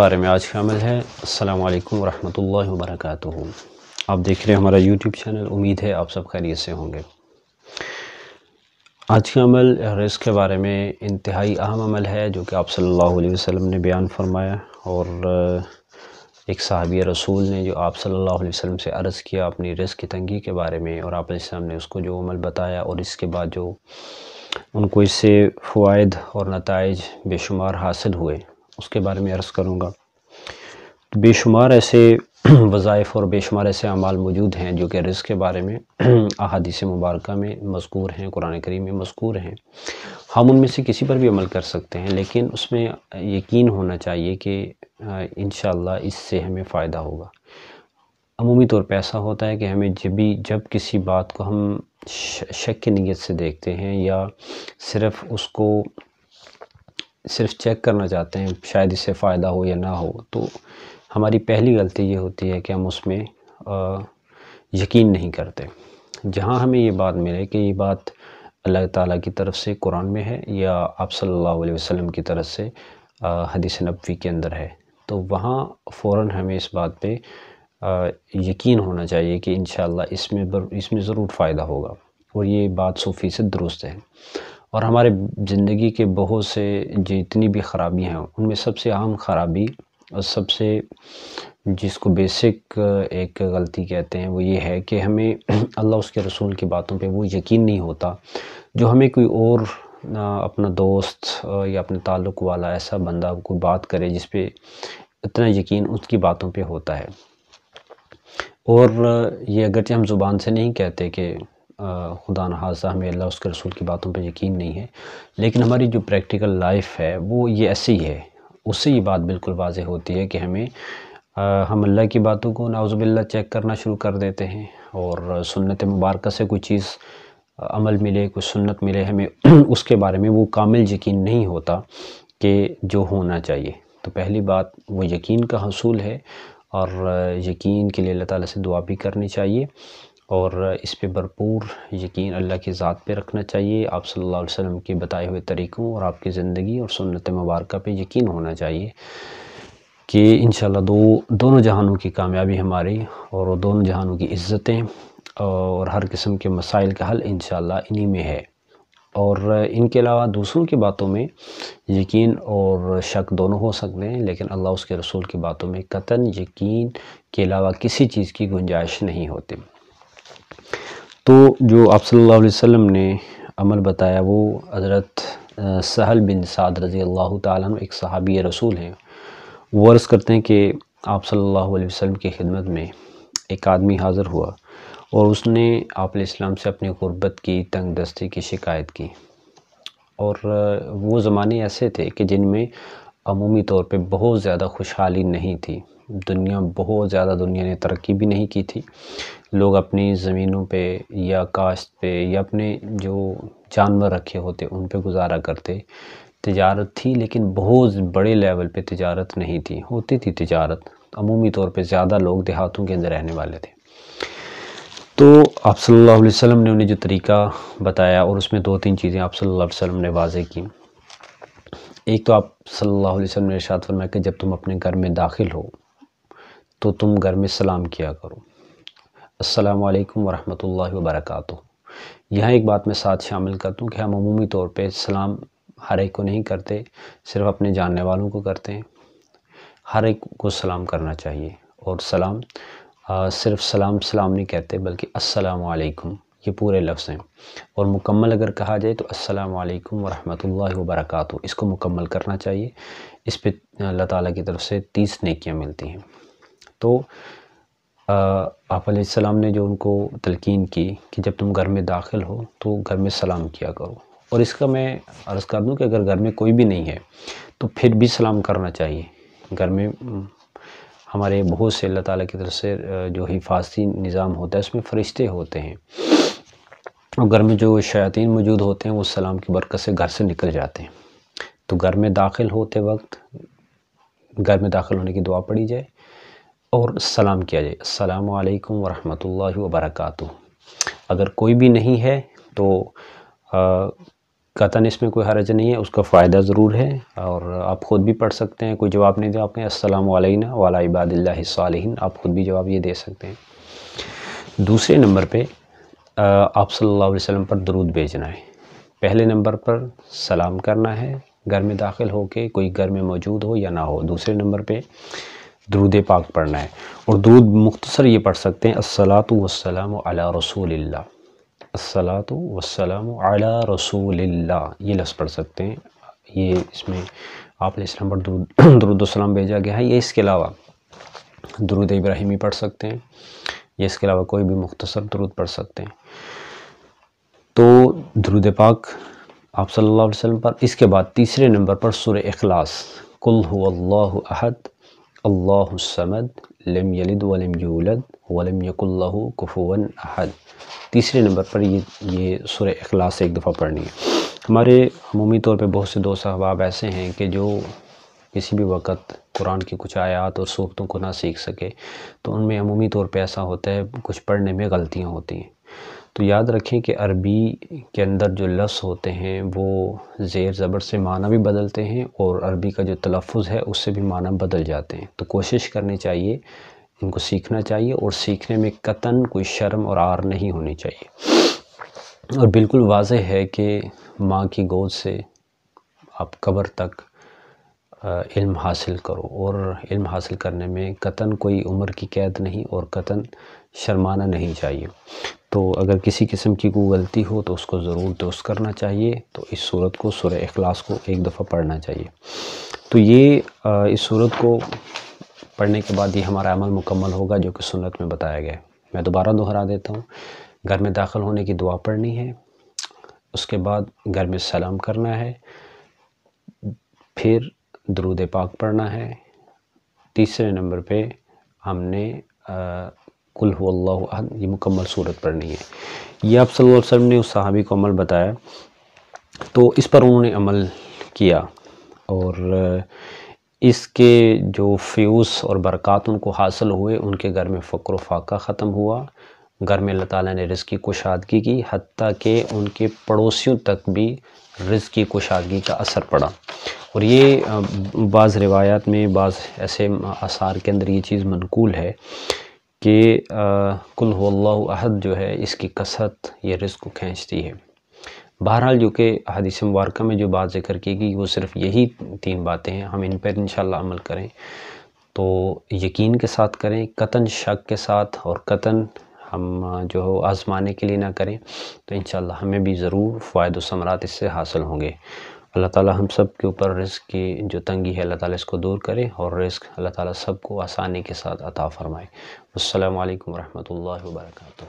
بارے میں آج کا عمل ہے۔ السلام علیکم ورحمۃ اللہ وبرکاتہ۔ آپ دیکھ رہے ہیں ہمارا یوٹیوب چینل، امید ہے آپ سب خیریت سے ہوں گے۔ آج کا عمل رزق کے بارے میں انتہائی اہم عمل ہے جو کہ آپ صلی اللہ علیہ وسلم نے بیان فرمایا، اور ایک صحابی رسول نے جو آپ صلی اللہ علیہ وسلم سے عرض کیا اپنی رزق کی تنگی کے بارے میں، اور آپ علیہ السلام نے اس کو جو عمل بتایا، اور اس کے بعد جو ان کو اس سے فوائد اور نتائج بے شمار حاصل ہوئے، اس کے بارے میں عرض کروں گا۔ بے شمار ایسے وظائف اور بے شمار ایسے اعمال موجود ہیں جو کہ رزق کے بارے میں احادیث مبارکہ میں مذکور ہیں، قرآن کریم میں مذکور ہیں۔ ہم ان میں سے کسی پر بھی عمل کر سکتے ہیں، لیکن اس میں یقین ہونا چاہیے کہ انشاءاللہ اس سے ہمیں فائدہ ہوگا۔ عمومی طور پہ ایسا ہوتا ہے کہ ہمیں جب کسی بات کو ہم شک کی نیت سے دیکھتے ہیں، یا صرف اس کو چیک کرنا چاہتے ہیں شاید اس سے فائدہ ہو یا نہ ہو، تو ہماری پہلی غلطی یہ ہوتی ہے کہ ہم اس میں یقین نہیں کرتے۔ جہاں ہمیں یہ بات ملے کہ یہ بات اللہ تعالیٰ کی طرف سے قرآن میں ہے، یا آپ صلی اللہ علیہ وسلم کی طرف سے حدیث نبوی کے اندر ہے، تو وہاں فوراً ہمیں اس بات پہ یقین ہونا چاہیے کہ انشاءاللہ اس میں ضرور فائدہ ہوگا، اور یہ بات 100% درست ہے۔ اور ہمارے زندگی کے بہت سے جتنی بھی خرابی ہیں، ان میں سب سے اہم خرابی اور سب سے جس کو بیسک ایک غلطی کہتے ہیں، وہ یہ ہے کہ ہمیں اللہ اس کے رسول کی باتوں پہ وہ یقین نہیں ہوتا جو ہمیں کوئی اور اپنا دوست یا اپنے تعلق والا ایسا بندہ کوئی بات کرے جس پہ اتنا یقین اس کی باتوں پہ ہوتا ہے۔ اور یہ اگرچہ ہم زبان سے نہیں کہتے کہ خدا نخواستہ ہمیں اللہ اس کے رسول کی باتوں پہ یقین نہیں ہے، لیکن ہماری جو پریکٹیکل لائف ہے وہ یہ ایسی ہے، اس سے یہ بات بالکل واضح ہوتی ہے کہ ہم اللہ کی باتوں کو نعوذ باللہ چیک کرنا شروع کر دیتے ہیں، اور سنت مبارکہ سے کوئی چیز عمل ملے، کوئی سنت ملے، ہمیں اس کے بارے میں وہ کامل یقین نہیں ہوتا کہ جو ہونا چاہیے۔ تو پہلی بات وہ یقین کا حصول ہے، اور یقین کے لیے اللہ تعالیٰ سے دعا بھی کرنی چاہیے، اور اس پہ بھرپور یقین اللہ کی ذات پہ رکھنا چاہیے، آپ صلی اللہ علیہ وسلم کی بتائے ہوئے طریقوں اور آپ کی زندگی اور سنت مبارکہ پہ یقین ہونا چاہیے کہ انشاءاللہ دونوں جہانوں کی کامیابی ہماری، اور دونوں جہانوں کی عزتیں اور ہر قسم کے مسائل کا حل انشاءاللہ انہی میں ہے۔ اور ان کے علاوہ دوسروں کی باتوں میں یقین اور شک دونوں ہو سکتے ہیں، لیکن اللہ اس کے رسول کی باتوں میں قطعاً یقین کے علاوہ کسی چیز کی گنجائش نہیں ہوتی۔ تو جو آپ صلی اللہ علیہ وسلم نے عمل بتایا، وہ حضرت سہل بن سعد رضی اللہ تعالیٰ عنہ ایک صحابی رسول ہیں۔ وہ عرض کرتے ہیں کہ آپ صلی اللہ علیہ وسلم کی خدمت میں ایک آدمی حاضر ہوا، اور اس نے آپ علیہ السلام سے اپنی غربت کی، تنگ دستی کی شکایت کی۔ اور وہ زمانے ایسے تھے کہ جن میں عمومی طور پہ بہت زیادہ خوشحالی نہیں تھی، بہت زیادہ دنیا نے ترقی بھی نہیں کی تھی، لوگ اپنی زمینوں پہ یا کاشت پہ یا اپنے جو جانور رکھے ہوتے ان پہ گزارا کرتے۔ تجارت تھی، لیکن بہت بڑے لیول پہ تجارت نہیں تھی، ہوتی تھی تجارت، عمومی طور پہ زیادہ لوگ دیہاتوں کے اندر رہنے والے تھے۔ تو آپ صلی اللہ علیہ وسلم نے انہیں جو طریقہ بتایا، اور اس میں 2-3 چیزیں آپ صلی اللہ علیہ وسلم نے واضح کی۔ ایک تو آپ صلی اللہ علیہ وسلم نے ارشاد فرمایا کہ جب تم اپنے گھر میں داخل ہو تو تم گھر میں سلام کیا کرو، السلام علیکم ورحمۃ اللہ وبرکاتہ۔ یہاں ایک بات میں ساتھ شامل کرتا ہوں کہ ہم عمومی طور پہ سلام ہر ایک کو نہیں کرتے، صرف اپنے جاننے والوں کو کرتے ہیں۔ ہر ایک کو سلام کرنا چاہیے، اور سلام صرف سلام نہیں کہتے، بلکہ السلام علیکم یہ پورے لفظ ہیں، اور مکمل اگر کہا جائے تو السلام علیکم ورحمۃ اللہ وبرکاتہ، اس کو مکمل کرنا چاہیے۔ اس پہ اللہ تعالیٰ کی طرف سے 30 نیکیاں ملتی ہیں۔ تو آپ علیہ السلام نے جو ان کو تلقین کی کہ جب تم گھر میں داخل ہو تو گھر میں سلام کیا کرو، اور اس کا میں عرض کر دوں کہ اگر گھر میں کوئی بھی نہیں ہے تو پھر بھی سلام کرنا چاہیے۔ گھر میں ہمارے بہت سے اللہ تعالیٰ کی طرف سے جو حفاظتی نظام ہوتا ہے، اس میں فرشتے ہوتے ہیں، اور گھر میں جو شیاطین موجود ہوتے ہیں وہ سلام کی برکت سے گھر سے نکل جاتے ہیں۔ تو گھر میں داخل ہوتے وقت گھر میں داخل ہونے کی دعا پڑھی جائے، اور سلام کیا جائے، السلام علیکم ورحمۃ اللہ وبرکاتہ۔ اگر کوئی بھی نہیں ہے تو قطعاً اس میں کوئی حرج نہیں ہے، اس کا فائدہ ضرور ہے، اور آپ خود بھی پڑھ سکتے ہیں۔ کوئی جواب نہیں دے آپ کہیں السلام علینا وعلی عباد اللہ الصالحین، آپ خود بھی جواب یہ دے سکتے ہیں۔ دوسرے نمبر پہ آپ صلی اللہ علیہ وسلم پر درود بھیجنا ہے۔ پہلے نمبر پر سلام کرنا ہے گھر میں داخل ہو کے، کوئی گھر میں موجود ہو یا نہ ہو۔ دوسرے نمبر پہ درود پاک پڑھنا ہے، اور درود مختصر یہ پڑھ سکتے ہیں الصلاۃ والسلام علی رسول اللہ، الصلاۃ والسلام علی رسول اللہ، یہ لفظ پڑھ سکتے ہیں۔ یہ اس میں آپ علیہ السلام پر درود و سلام بھیجا گیا ہے۔ یہ اس کے علاوہ درود ابراہیمی پڑھ سکتے ہیں، یہ اس کے علاوہ کوئی بھی مختصر درود پڑھ سکتے ہیں۔ تو درود پاک آپ صلی اللہ علیہ وسلم پر۔ اس کے بعد تیسرے نمبر پر سورہ اخلاص، قل هو اللہ احد اللہ الصمد لم یلد ولم یولد ولم یکن لہ کفوا احد، تیسرے نمبر پر یہ سورہ اخلاص ایک دفعہ پڑھنی ہے۔ ہمارے عمومی طور پہ بہت سے دوست احباب ایسے ہیں کہ جو کسی بھی وقت قرآن کی کچھ آیات اور صورتوں کو نہ سیکھ سکے، تو ان میں عمومی طور پہ ایسا ہوتا ہے کچھ پڑھنے میں غلطیاں ہوتی ہیں۔ تو یاد رکھیں کہ عربی کے اندر جو لفظ ہوتے ہیں وہ زیر زبر سے معنی بھی بدلتے ہیں، اور عربی کا جو تلفظ ہے اس سے بھی معنی بدل جاتے ہیں۔ تو کوشش کرنی چاہیے، ان کو سیکھنا چاہیے، اور سیکھنے میں قطعاً کوئی شرم اور عار نہیں ہونی چاہیے۔ اور بالکل واضح ہے کہ ماں کی گود سے آپ قبر تک علم حاصل کرو، اور علم حاصل کرنے میں قطعاً کوئی عمر کی قید نہیں، اور قطعاً شرمانا نہیں چاہیے۔ تو اگر کسی قسم کی کوئی غلطی ہو تو اس کو ضرور درست کرنا چاہیے۔ تو اس صورت کو، سورہ اخلاص کو ایک دفعہ پڑھنا چاہیے۔ تو یہ اس صورت کو پڑھنے کے بعد یہ ہمارا عمل مکمل ہوگا جو کہ سنت میں بتایا گیا ہے۔ میں دوبارہ دہرا دیتا ہوں، گھر میں داخل ہونے کی دعا پڑھنی ہے، اس کے بعد گھر میں سلام کرنا ہے، پھر درود پاک پڑھنا ہے، تیسرے نمبر پہ ہم نے قل هو اللہ احد، یہ مکمل صورت پڑھنی ہے۔ یہ آپ صلی اللہ علیہ وسلم نے اس صحابی کو عمل بتایا، تو اس پر انہوں نے عمل کیا، اور اس کے جو فیوز اور برکات ان کو حاصل ہوئے، ان کے گھر میں فقر و فاقہ ختم ہوا، گھر میں اللہ تعالیٰ نے رزق کی کشادگی کی، حتیٰ کہ ان کے پڑوسیوں تک بھی رزق کی کشادگی کا اثر پڑا۔ اور یہ بعض روایات میں، بعض ایسے آثار کے اندر یہ چیز منقول ہے کہ قل هو اللہ احد جو ہے، اس کی کثرت یہ رزق کو کھینچتی ہے۔ بہرحال جو کہ حدیث مبارکہ میں جو بات ذکر کی گئی وہ صرف یہی 3 باتیں ہیں، ہم ان پر انشاءاللہ عمل کریں تو یقین کے ساتھ کریں، قطعاً شک کے ساتھ، اور قطعاً ہم جو آزمانے کے لیے نہ کریں، تو انشاءاللہ ہمیں بھی ضرور فوائد و ثمرات اس سے حاصل ہوں گے۔ اللہ تعالیٰ ہم سب کے اوپر رزق کی جو تنگی ہے اللہ تعالیٰ اس کو دور کرے، اور رزق اللہ تعالیٰ سب کو آسانی کے ساتھ عطا فرمائے۔ السلام علیکم ورحمۃ اللہ وبرکاتہ۔